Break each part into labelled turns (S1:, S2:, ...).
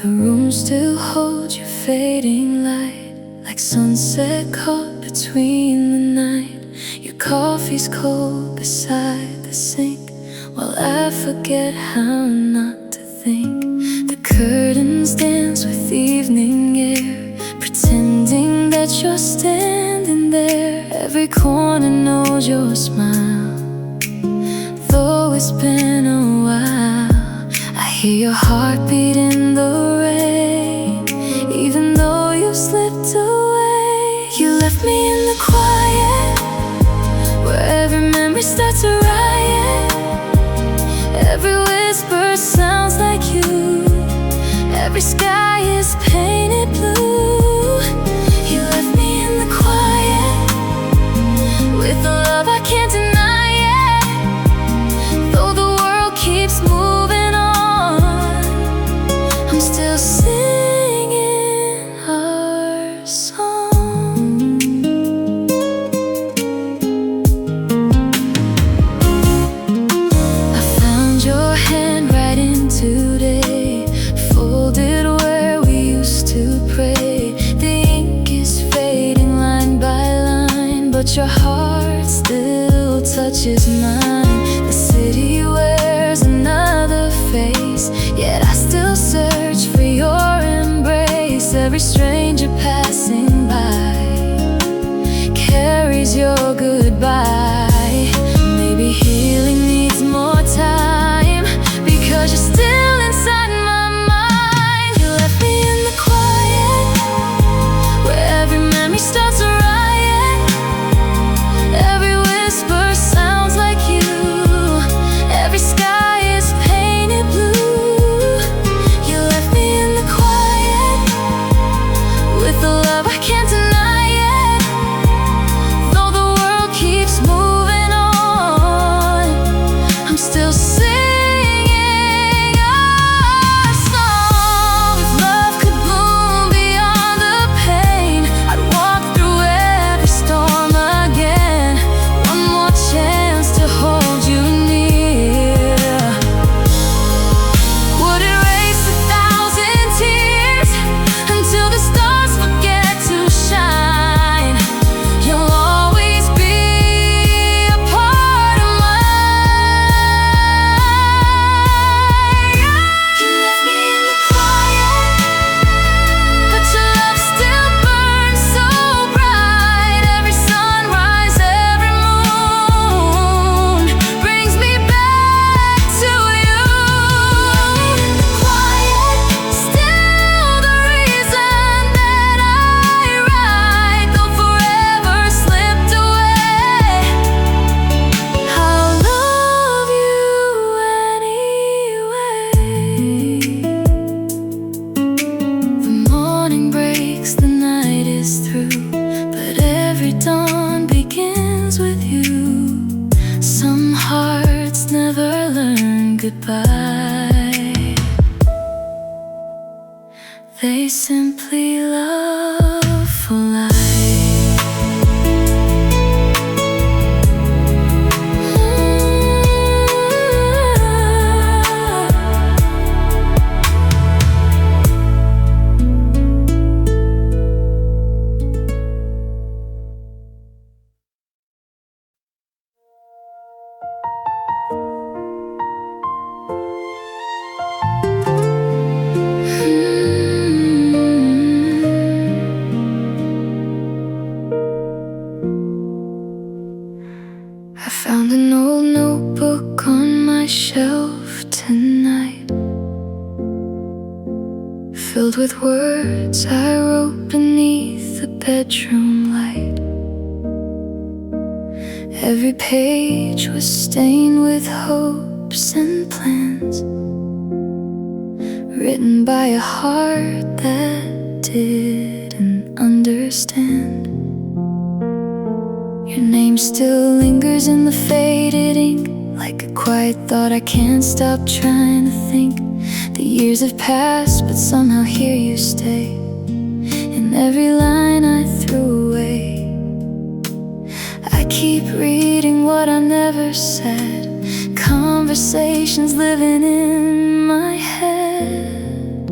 S1: The room still holds your fading light, like sunset caught between the night. Your coffee's cold beside the sink, while I forget how not to think. The curtains dance with evening air, pretending that you're standing there. Every corner knows your smile, though it's been a while. I hear your heartbeat in the rain, even though you slipped away. You left me in the quiet, where every memory starts a riot. Every whisper sounds like you, every sky is painted blue. You left me in the quiet, with a love I can't deny it. Though the world keeps moving on, I'm still singing our song. I found your hand right in today, folded where we used to pray. The ink is fading line by line, but your heart still touches mine. The city wears another face, yet I still search for your embrace. Every stranger passing by carries your goodbye. Maybe healing needs more time, because you're still inside my mind. You left me in the quiet, where every memory starts a riot. Every whisper sounds like you, every sky is painted blue. You left me in the quiet, with a love I can't deny it. Though the world keeps moving on, I'm still singing our song. If love could bloom beyond the pain, I'd walk through every storm again. One more chance to hold you near would erase 1,000 tears, until the stars forget to shine. You'll always be a part of mine. You left me in the quiet, but your love still burns so bright. Every sunrise, every moon brings me back to you. Quiet, still the reason that I write, though forever slipped away. I'll love you anyway. The morning breaks, the night is through, but every dawn begins with you. Some hearts never learn goodbye, they simply love for life. I found an old notebook on my shelf tonight, filled with words I wrote beneath the bedroom light. Every page was stained with hopes and plans, written by a heart that didn't understand. Your name still lingers in the faded ink, like a quiet thought I can't stop trying to think. The years have passed, but somehow here you stay, in every line I threw away. keep reading what I never said, conversations living in my head.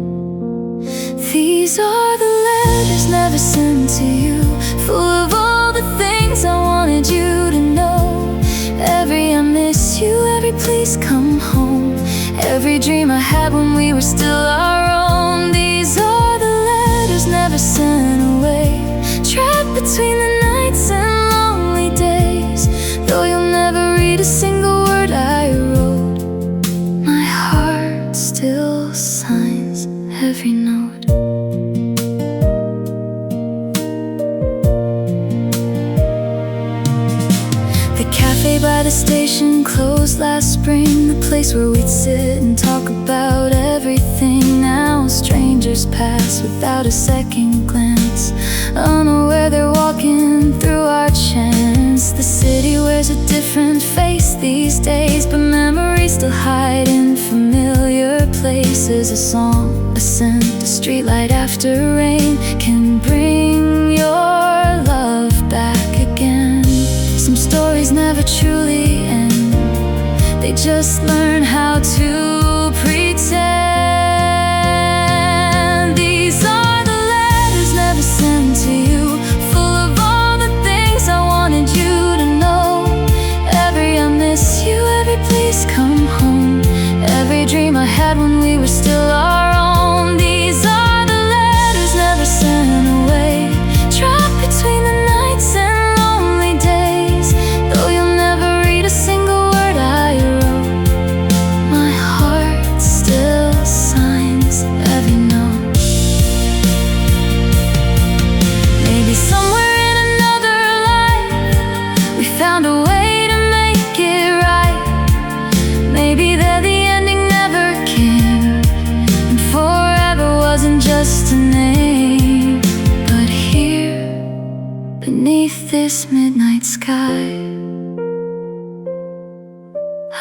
S1: These are the letters never sent to you, full of all the things I wanted you to know. Every I miss you, every please come home, every dream I had when we were still our own. These are the letters never sent away, trapped between the nights and lonely days. Though you'll never read a single word I wrote, my heart still signs every note. The cafe by the station closed last spring, the place where we'd sit and talk about everything. Now strangers pass without a second glance, unaware they're walking through our chance. The city wears a different face these days, but memories still hide in familiar places. A song, a scent, a streetlight after rain can bring your love back again. Some stories never truly end, they just learn how to pretend. These are the letters never sent to you, full of all the things I wanted you to know. Every I miss you, every please come home, every dream I had when we were still our own. These are the letters never sent away, trapped between the nights and lonely days. Though you'll never read a single word I wrote, my heart still signs every note. Maybe somewhere in another life we found a way to make it right. Maybe there the ending never came, and forever wasn't just a name. But here, beneath this midnight sky,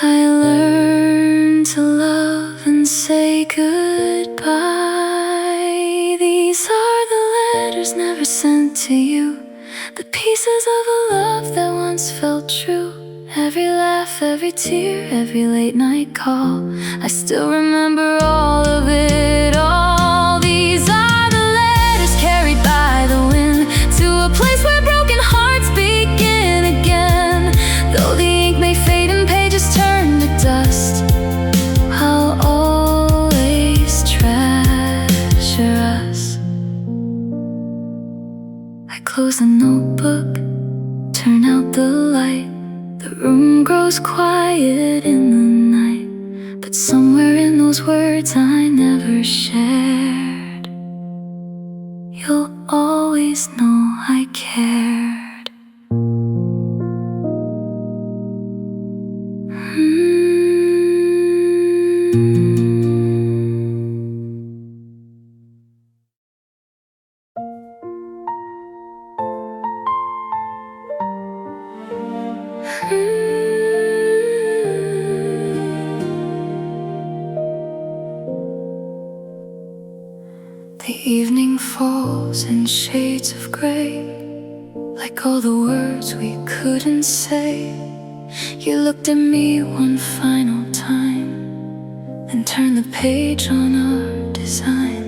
S1: I learned to love and say goodbye. These are the letters never sent to you, the pieces of a love that once felt true. Every laugh, every tear, every late night call, I still remember all of it all. These are the letters carried by the wind, to a place where broken hearts begin again. Though the ink may fade and pages turn to dust, I'll always treasure us. I close the notebook, turn out the light. The room grows quiet in the night, but somewhere in those words I never shared, you'll always know I cared. The evening falls in shades of gray, like all the words we couldn't say. You looked at me one final time, then turned the page on our design.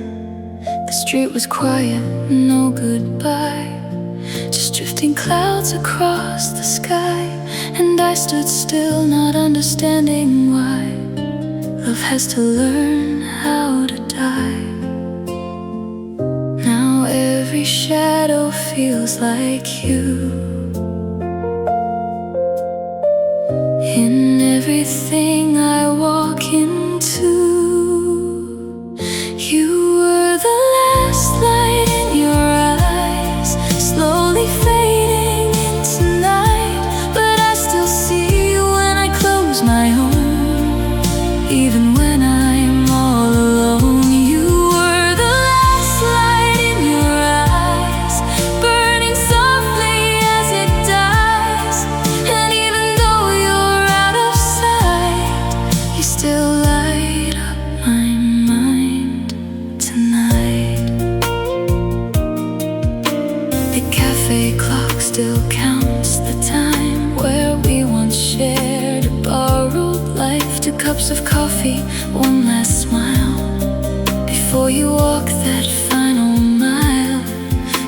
S1: The street was quiet, no goodbye, just drifting clouds across the sky. And I stood still, not understanding why love has to learn how to die. Now every shadow feels like you, in everything I walk into. You were the last light in your eyes, slowly fading into night. But I still see you when I close my own, even when I'm all alone. You were the last light in your eyes, burning softly as cups of coffee, one last smile before you walk that final mile.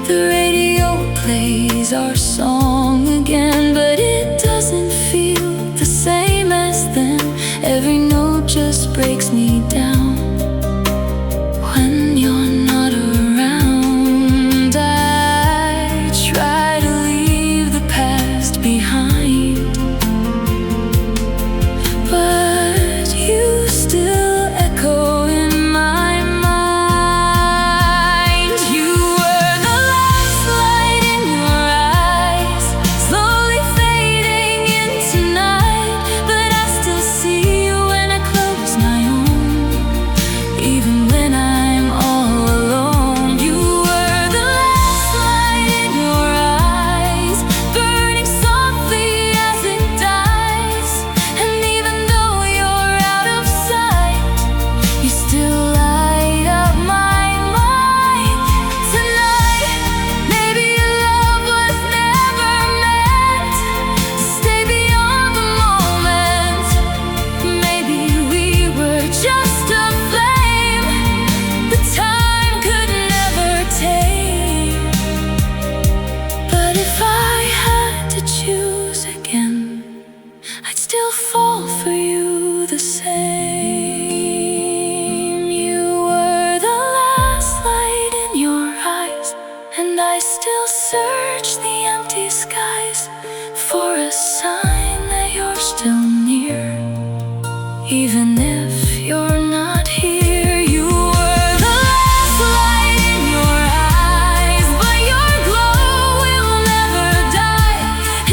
S1: The radio plays our song again, but it doesn't feel the same as then. Every note just breaks me down when you're not around. I try to leave the past behind, but you still echo in my mind. You were the last light in your eyes, slowly fading into night, but I still see you when I close my own, even when I'm all alone. You were the last light in your eyes, burning softly as it dies, and even though you're out of sight, you still light up my mind. Tonight, maybe your love was never meant to stay beyond the moment. Maybe we were just a flame the time could never tame. But if I had to choose again, I'd still fall for you the same. You were the last light in your eyes, and I still search the empty skies for a sign that you're still near, even if you're not here. You were the last light in your eyes, but your glow will never die.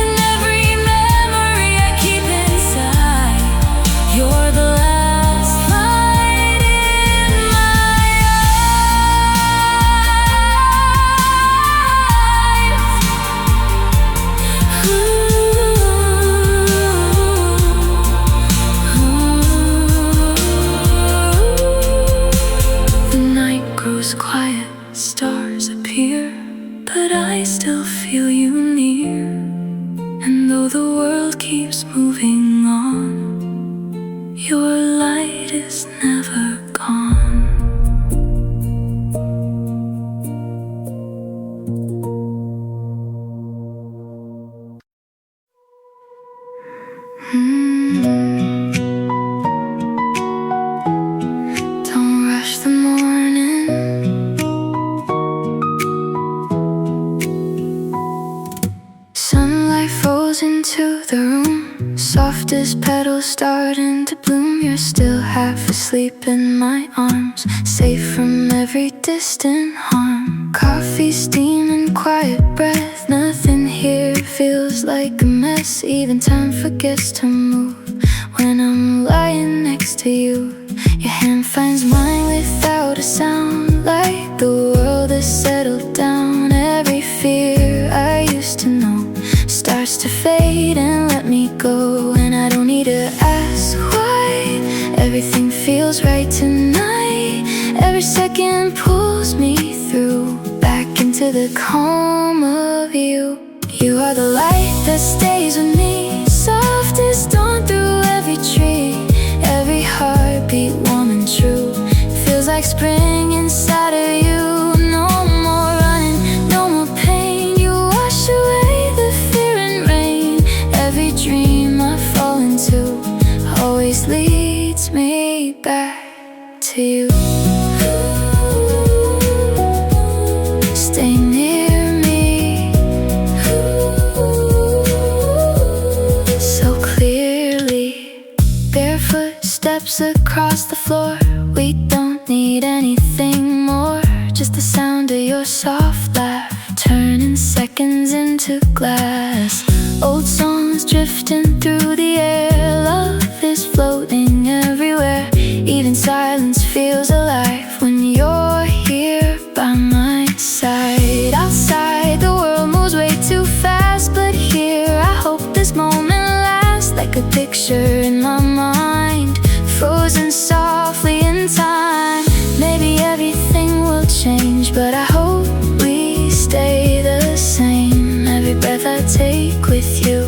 S1: In every memory I keep inside, you're the last light in my The night grows quiet, stars appear, but I still feel you near. And though the world keeps moving on, your light is never gone. Don't rush the morning. Sunlight falls into the room, soft as petals starting to bloom. You're still half asleep in my arms, safe from every distant harm. Coffee, steam, and quiet breath, nothing here feels like a mess. Even time forgets to move when I'm lying next to you. Your hand finds mine without a sound, like the world has settled down. Every fear I used to know starts to fade and let me go. And I don't need to ask why, everything feels right tonight. Every second pulls me through, back into the calm of you. You are the light that stays with me, soft as dawn through every tree. Every heartbeat warm and true, feels like spring inside of you. No more running, no more pain. You wash away the fear and rain. Every dream I fall into always leads me back to you. Stay near me so clearly. Barefoot steps across the floor, we don't need anything more, just the sound of your soft laugh, turning seconds into glass. Old songs drifting through the air, love is floating everywhere. Even silence feels alive when you're here by my side. Outside the world moves way too fast, but here I hope this moment lasts, like a picture in my mind, frozen softly in time. Maybe everything will change, but I hope we stay the same. Every breath I take with you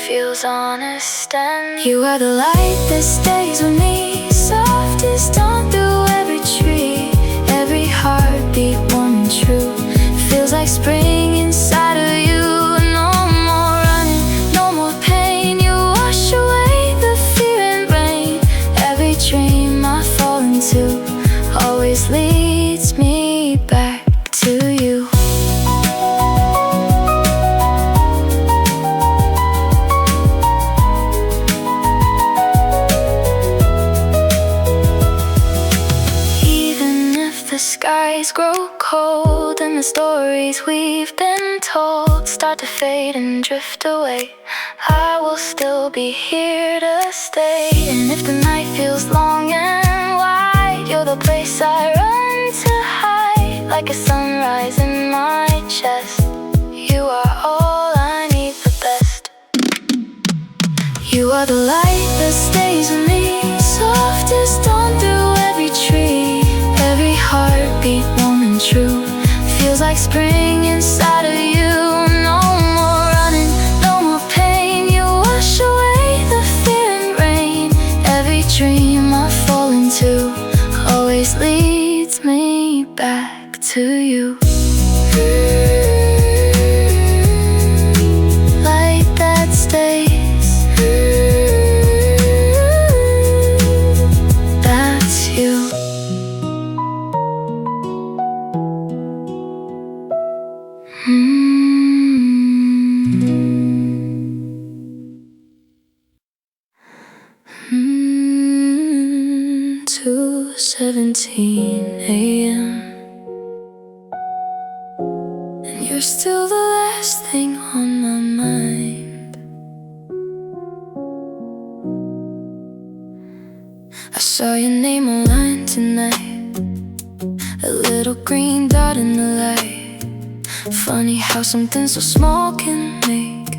S1: feels honest. understand. You are the light that stays with me, softest dawn through every tree. Every heartbeat warm and true, feels like spring inside of you. No more running, no more pain. You wash away the fear and rain. Every dream I fall into always leads me back to you. The skies grow cold and the stories we've been told start to fade and drift away, I will still be here to stay. And if the night feels long and wide, you're the place I run to hide. Like a sunrise in my chest, you are all I need, the best. You are the light that stays with me, softest dawn through every tree. Every heartbeat warm and true, feels like spring inside of you. No more running, no more pain. You wash away the fear and rain. Every dream I fall into always leads me back to you. Light that stays, that's you. Mm-hmm. 2:17 a.m. and you're still the last thing on my mind. I saw your name online tonight, a little green dot in the light. Funny how something so small can make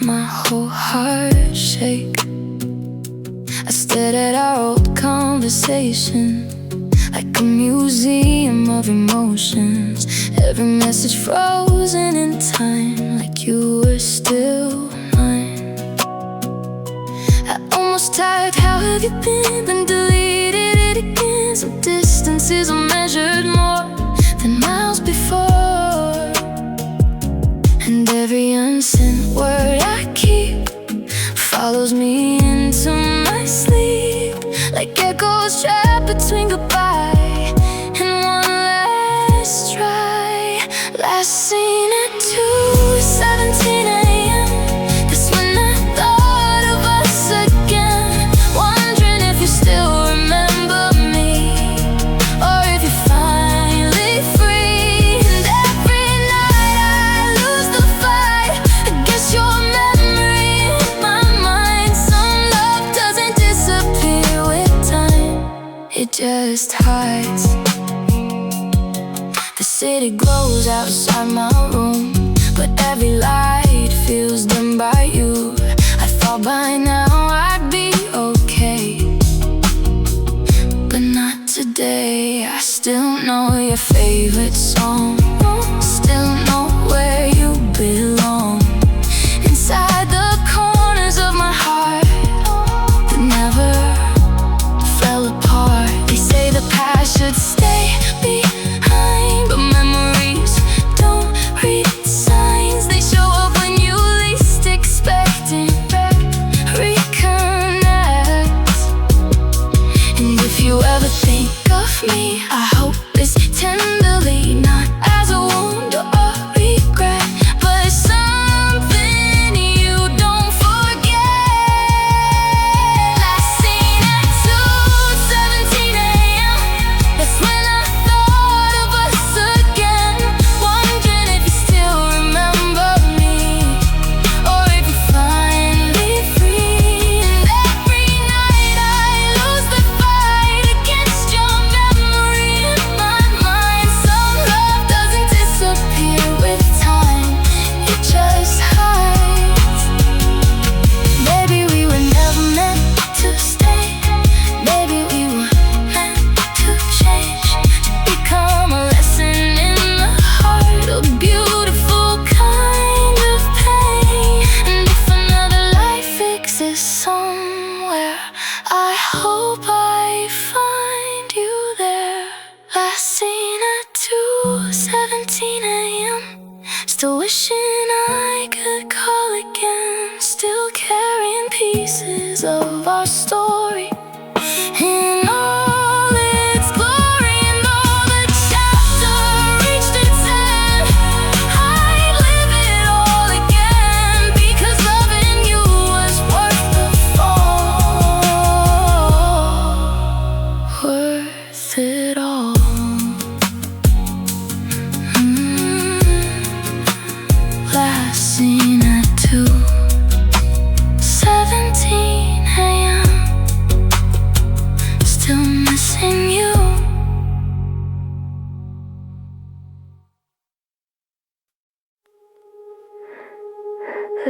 S1: my whole heart shake. I stared at our old conversation like a museum of emotions. Every message frozen in time, like you were still mine. I almost typed, how have you been? Then deleted it again. Some distances are measured more than miles before. And every unsent word I keep follows me into my sleep, like echoes trapped between goodbye and one last try. Last seen at 2:17 a.m. That's when I thought of us again, wondering if you still remember me, or if you're finally free. And every night I lose the fight against your memory in my mind. Some love doesn't disappear with time, it just hides. The city glows outside my room, but every light feels dim by you. I thought by now I'd be okay, but not today. I still know your favorite song, still know where you belong, inside the corners of my heart that never fell apart. They say the past should stay behind, but memories don't read signs. They show up when you least expect it. Reconnect. And if you ever think of me, I hope it's tenderly, not as a wound or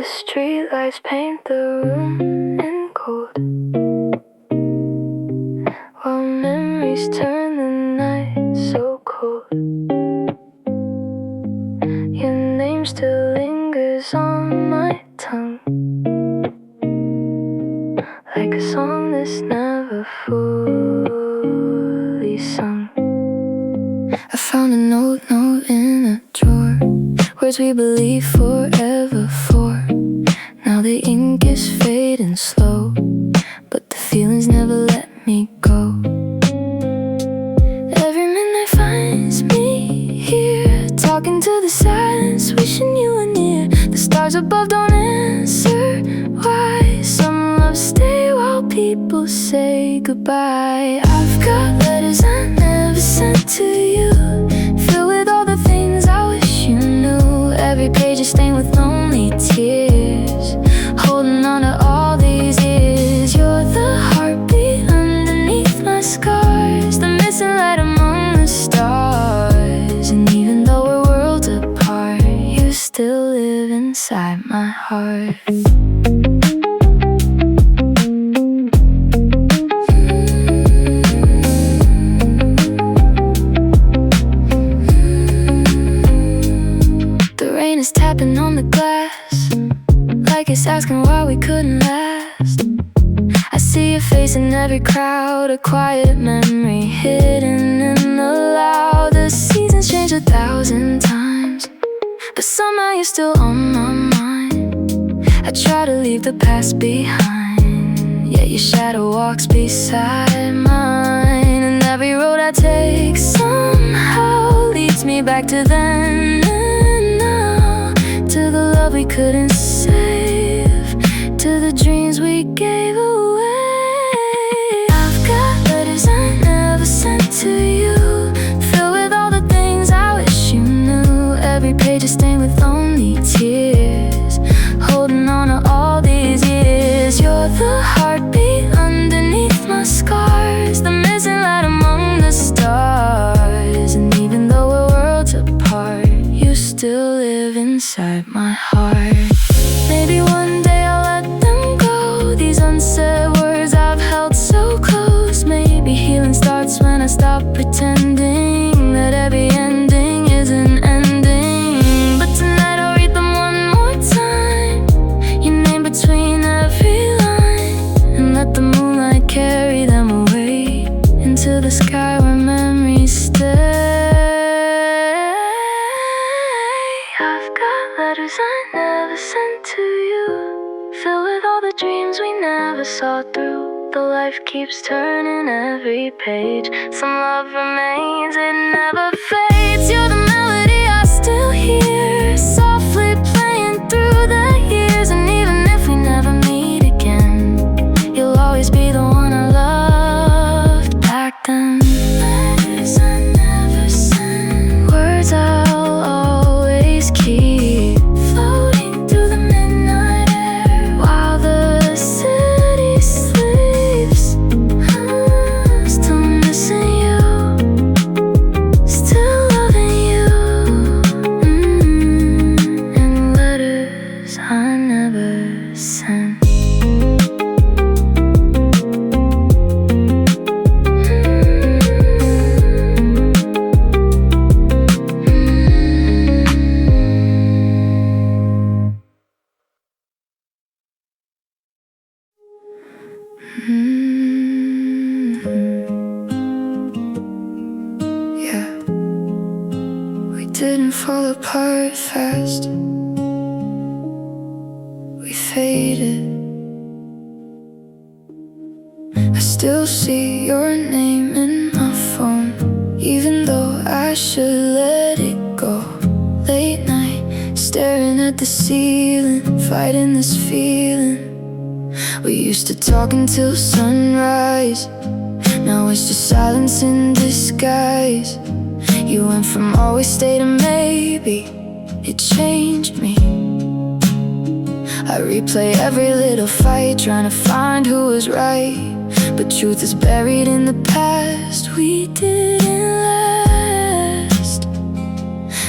S1: The streetlights paint the room in gold, while memories turn the night so cold. Your name still lingers on my tongue, like a song that's never fully sung. I found a note in a drawer, words we believe forever for. Now the ink is fading slow, but the feelings never let me go. Every midnight finds me here, talking to the silence, wishing you were near. The stars above don't answer why some love stay while people say goodbye. I've got letters I never sent to you, filled with all the things I wish you knew. Every page is stained with lonely tears, holding on to all these years. You're the heartbeat underneath my scars, the missing light among the stars. And even though we're worlds apart, you still live inside my heart. The rain is tapping on the glass, like it's asking why we couldn't last. I see your face in every crowd, a quiet memory hidden in the loud. The seasons change 1,000 times, but somehow you're still on my mind. I try to leave the past behind, yet your shadow walks beside mine. And every road I take somehow leads me back to then and now, to the love we couldn't save, to the dreams we gave away. I've got letters I never sent to you, filled with all the things I wish you knew. Every page is stained with lonely tears, holding on to all these years. You're the heartbeat underneath my scars, the missing light among the stars. And even though we're worlds apart, you still live inside my heart. Maybe one day I'll let them go, these unsaid words I've held so close. Maybe healing starts when I stop pretending that every ending is an ending. But tonight I'll read them one more time, your name between every line, and let the moonlight carry them away into the sky where memories stay. I've got letters I never sent to you, filled with all the dreams we never saw through. The life keeps turning every page, some love remains, it never fades. You're the melody I still hear, softly playing through the years. And even if we never meet again, you'll always be the one I loved back then. Letters I never sent, words I'll always keep, floating through the midnight air while the city sleeps. I'm still missing you, still loving you, and letters I never sent. Yeah, we didn't fall apart fast, we faded. I still see your name in my phone, even though I should let it go. Late night, staring at the ceiling, fighting this feeling. We used to talk until sunrise, now it's just silence in disguise. You went from always stay to maybe, it changed me. I replay every little fight, trying to find who was right, but truth is buried in the past. We didn't last,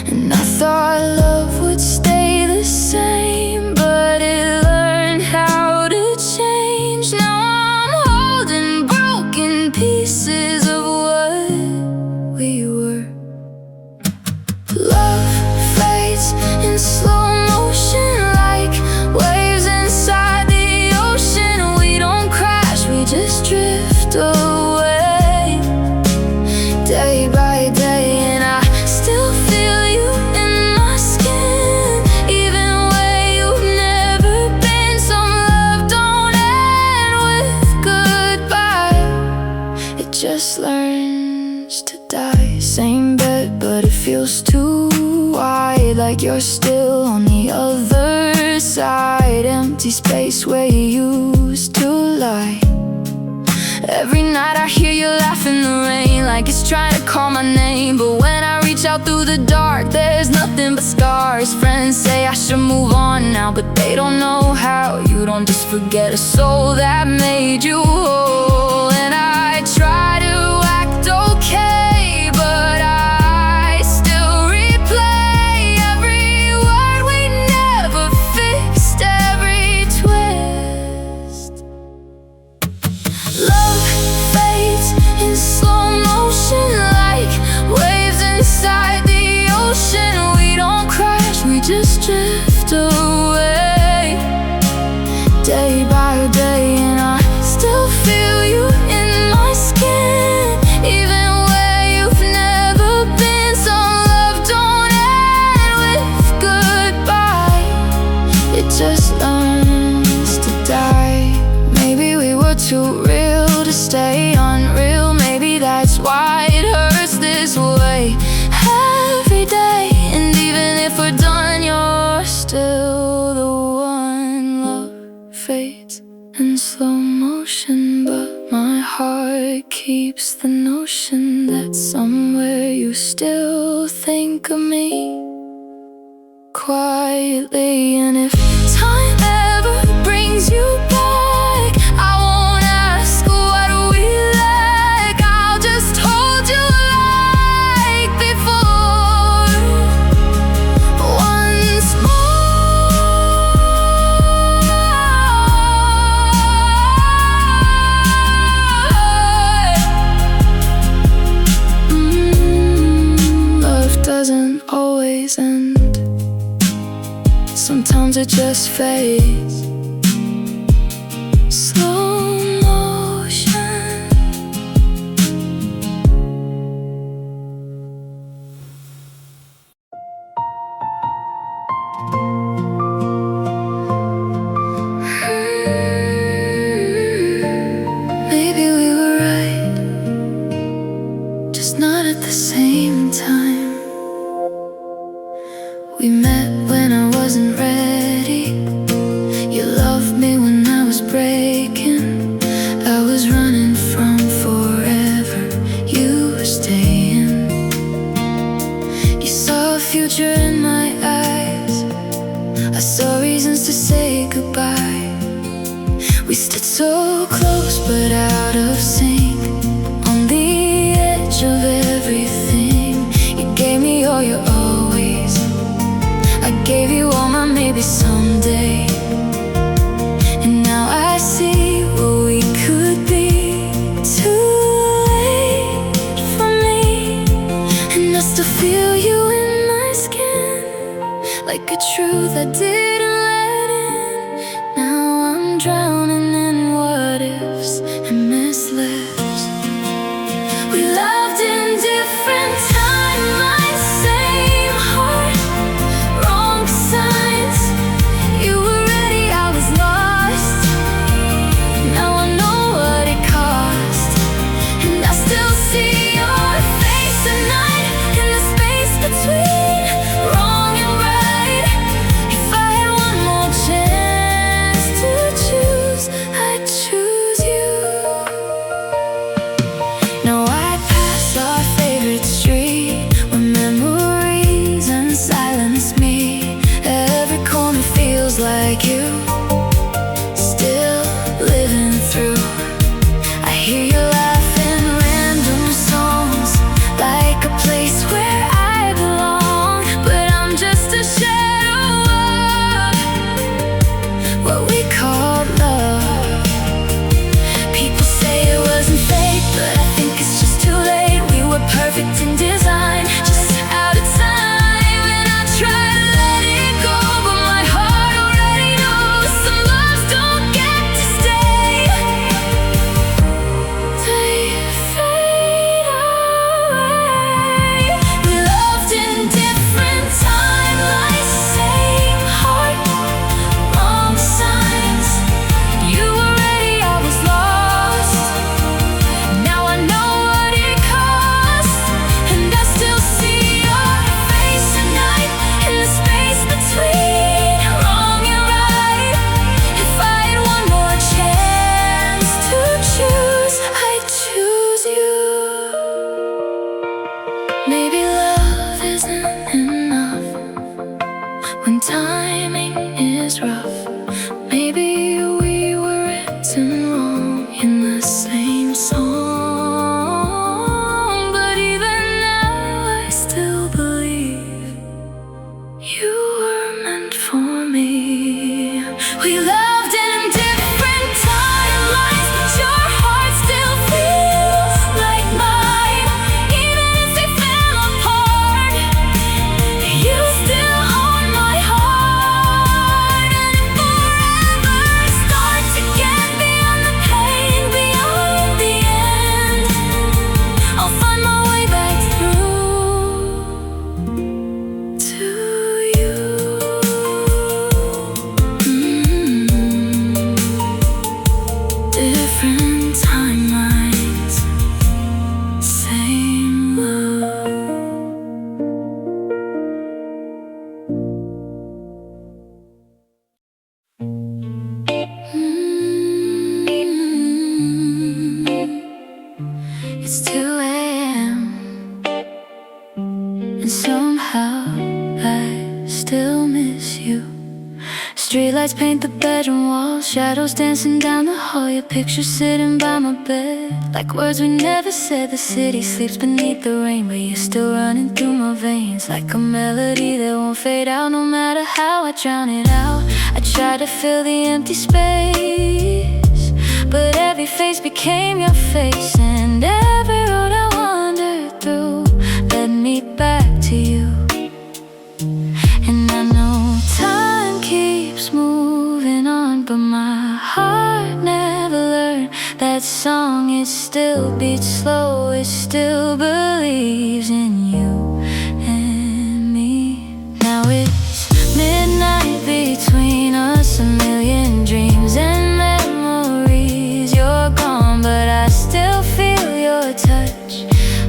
S1: and I thought love would stay the same, but day by day, and I still feel you in my skin. Even where you've never been, some love don't end with goodbye. It just learns to die. Same bed, but it feels too wide, like you're still on the other side. Empty space where you used to lie. Every night I hear you laugh in the rain, like it's trying to call my name. But when I reach out through the dark, there's nothing but scars. Friends say I should move on now, but they don't know how. You don't just forget a soul that made you whole. And I try to act okay, but I still replay every word we never fixed, every twist. Love fades in slow motion, like waves inside the ocean. We don't crash, we just drift away, day by day, and I still feel you in my skin. Even where you've never been, some love don't end with goodbye. It just learns to die. Maybe we were too real to stay unreal. Maybe that's why it hurts this way every day. And even if we're done, you're still the one. Love fades in slow motion, but my heart keeps the notion that somewhere you still think of me quietly. And if time ever brings you back, I won't ask what we lack. I'll just hold you like before, once more. Love doesn't always end. Sometimes it just fades. Slow motion. Maybe we were right, just not at the same time. We met when I wasn't ready. You loved me when I was breaking. I was running from forever, you were staying. You saw a future in my eyes, I saw reasons to say goodbye. We stood so close but out of sync, on the edge of everything. You gave me all your always, I gave you all my maybe someday. And now I see what we could be. Too late for me, and I still feel you in my skin, like a truth I didn't let in. Now I'm drowning in what ifs and mislips. We loved in different timelines, same heart, wrong signs. You were ready, I was lost. Now I know what it cost, and I still see your face at night, in the space between wrong and right. If I had Maybe love isn't enough when timing is rough. Maybe we were written wrong in the same song. But even now I still believe you were meant for me. We loved in different timelines, but your heart still feels like mine. Even if they fell apart, you still own my heart. And if forever starts again beyond the pain, beyond the end, I'll find my way back through to you. Different timelines, same love. It's 2 a.m. and somehow I still miss you. Streetlights paint the bedroom walls, shadows dancing down the hall. Your picture sitting by my bed, like words we never said. The city sleeps beneath the rain, but you're still running through my veins, like a melody that won't fade out. No matter how I drown it out, I try to fill the empty space, but every face became your face, and every road I wandered through led me back to you. And I know time keeps moving on, but my heart never learned that song. It still beats slow, it still believes in you and me. Now it's midnight between us, a million dreams and memories. You're gone, but I still feel your touch,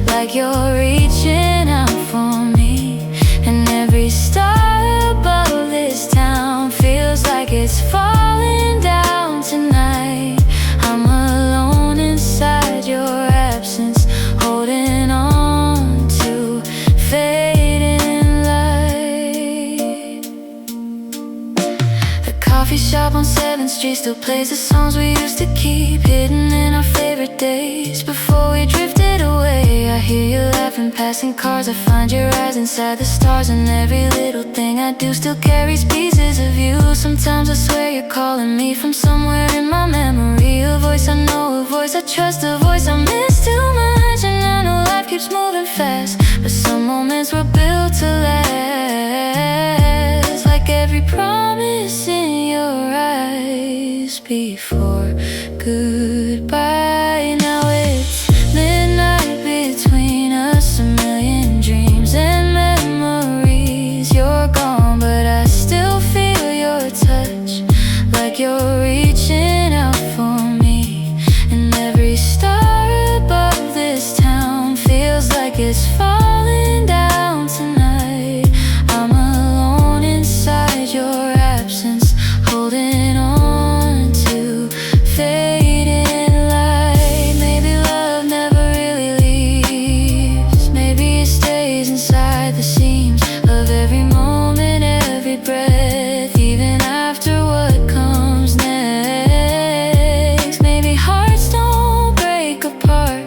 S1: like you're reaching out for me. And every star above this town feels like it's falling down tonight. I'm alone inside your absence, holding on to fading light. The coffee shop on 7th Street still plays the songs we used to keep hidden in our favorite days before we drifted away. I hear you laughing, passing cars. I find your eyes inside the stars, and every little thing I do still carries pieces of you. Sometimes I swear you're calling me from somewhere in my memory. A voice I know, a voice I trust, a voice I miss too much. And I know life keeps moving fast, but some moments were built to last, like every promise in your eyes before goodbye. Now it's midnight between us, a million dreams and memories. You're gone, but I still feel your touch, like you're reaching out for me. And every star above this town feels like it's falling down tonight. I'm alone inside your absence, holding on to fading light. Maybe love never really leaves. Maybe it stays inside the seams of every moment, every breath, even after what comes next. Maybe hearts don't break apart,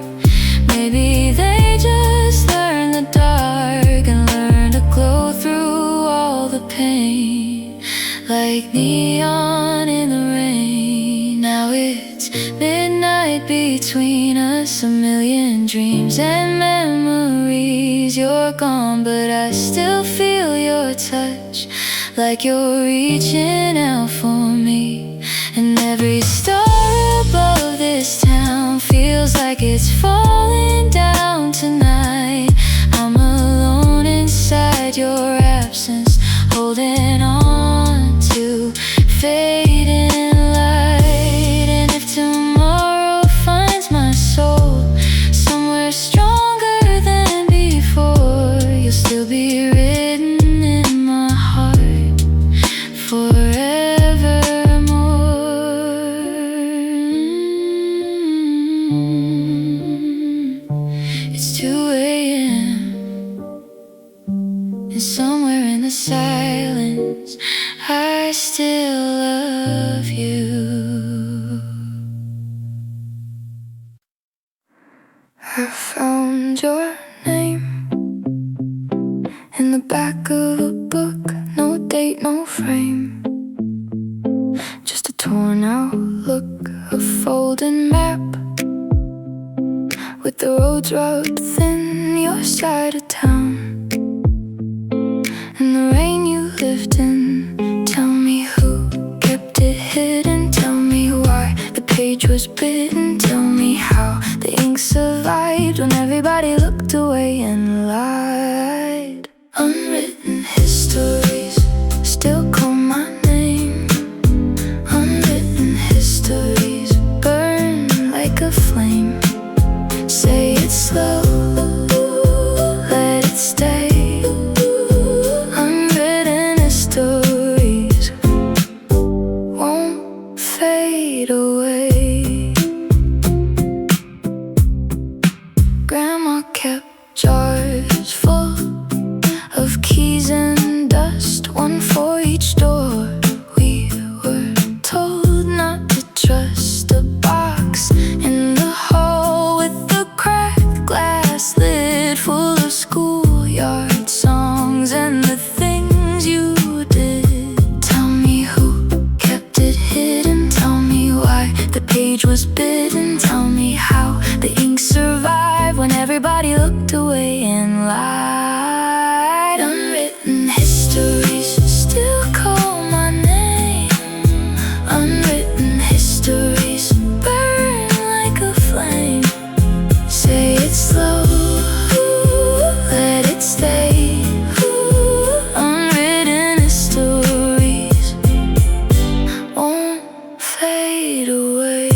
S1: maybe they just learn the dark and learn to glow through all the pain, like neon in the rain. Now it's midnight between us, a million dreams and memories. You're gone, but I still feel your touch, like you're reaching out for me. And every star above this town feels like it's falling down tonight. I'm alone inside your absence, holding on to fading light. And if tomorrow finds my soul somewhere stronger than before, you'll still be written in my heart forevermore. And somewhere in the silence, I still love you. I found your name in the back of a book. No date, no frame, just a torn out look, a folded map with the roads rubbed thin, your side of town, and the rain you lived in. Tell me who kept it hidden, tell me why the page was bitten, tell me how the ink survived when everybody looked away and lied. Unwritten histories still call my name. Unwritten histories burn like a flame. Say it slow, let it stay. Unwritten histories won't fade away. Grandma kept jars full of keys and dust, one for each door. We were told not to trust. A box in the hall with the cracked glass lid full of schoolyard songs and the things you did. Tell me who kept it hidden, tell me why the page was bitten, tell me how the ink survived when everybody looked away and lied. Unwritten histories still call my name. Unwritten histories burn like a flame. Say it slow, let it stay. Unwritten histories won't fade away.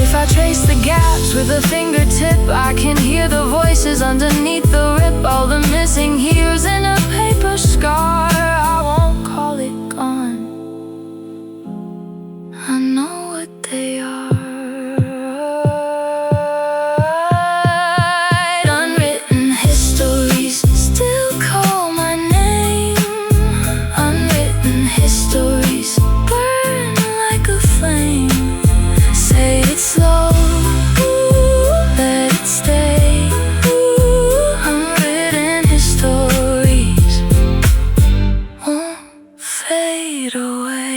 S1: If I trace the gaps with a fingertip, I can hear the voices underneath the rip. All the missing years in a paper scar. I won't call it gone, I know what they are. Unwritten histories still call my name. Unwritten histories burn like a flame. Say it slow, let it stay. Unwritten histories won't fade away.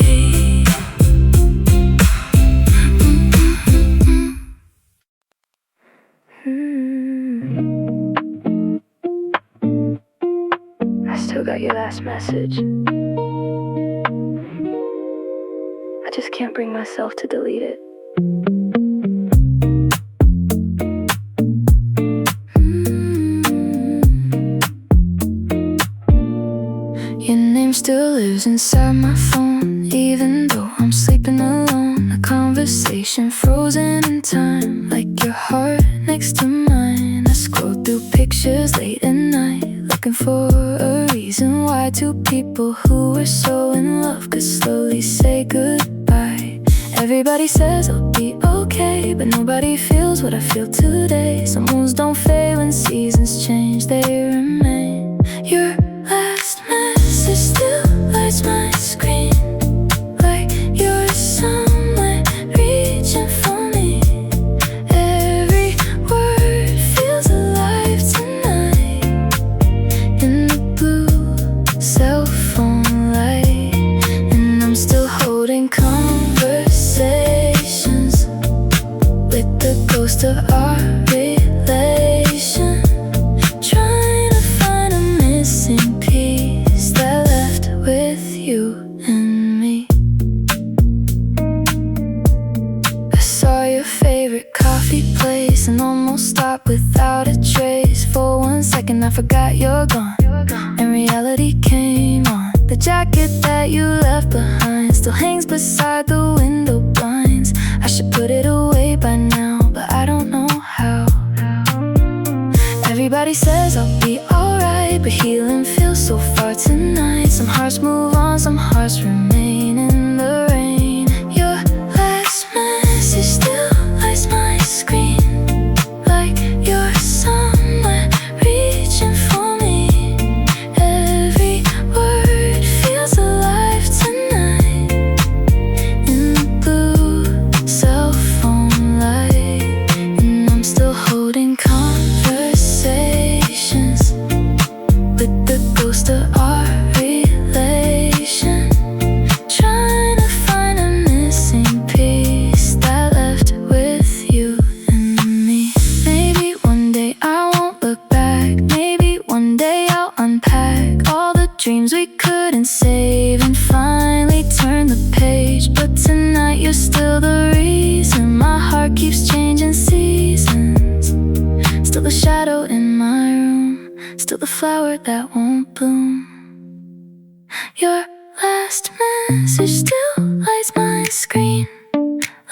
S1: I still got your last message. I just can't bring myself to delete it. Your name still lives inside my phone, even though I'm sleeping alone. A conversation frozen in time, like your heart next to mine. I scroll through pictures late at night, looking for a reason why two people who were so in love could slowly say goodbye. Everybody says I'll be okay, but nobody feels what I feel today. Some wounds don't fade when seasons change, they remain. Your last message still lights my screen, like you're somewhere reaching for me. Every word feels alive tonight in the blue cell phone light. And I'm still holding conversations with the ghost of our relation, trying to find a missing piece that left with you and me. I saw your favorite coffee place and almost stopped without a trace. For 1 second I forgot you're gone, and reality came on. The jacket that you left behind still hangs beside the window blinds. I should put it away by now, but I don't know how. Everybody says I'll be alright, but healing feels so far tonight. Some hearts move on, some hearts remain in the rain. Your last message still lights my screen, like you're somewhere reaching for me. still the flower that won't bloom. Your last message still lights my screen,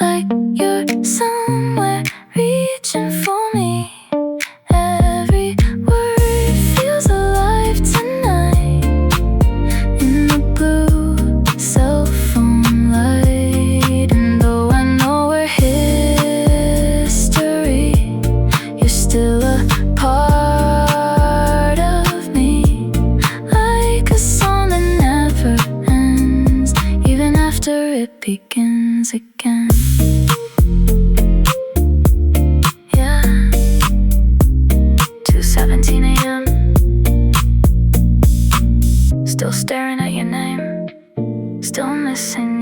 S1: like you're somewhere reaching for me. Every word feels alive tonight in the blue cell phone light. And though I know we're history, you're still a part of me, like a song that never ends, even after it begins again. Yeah, 2:17 a.m. Still staring at your name, still missing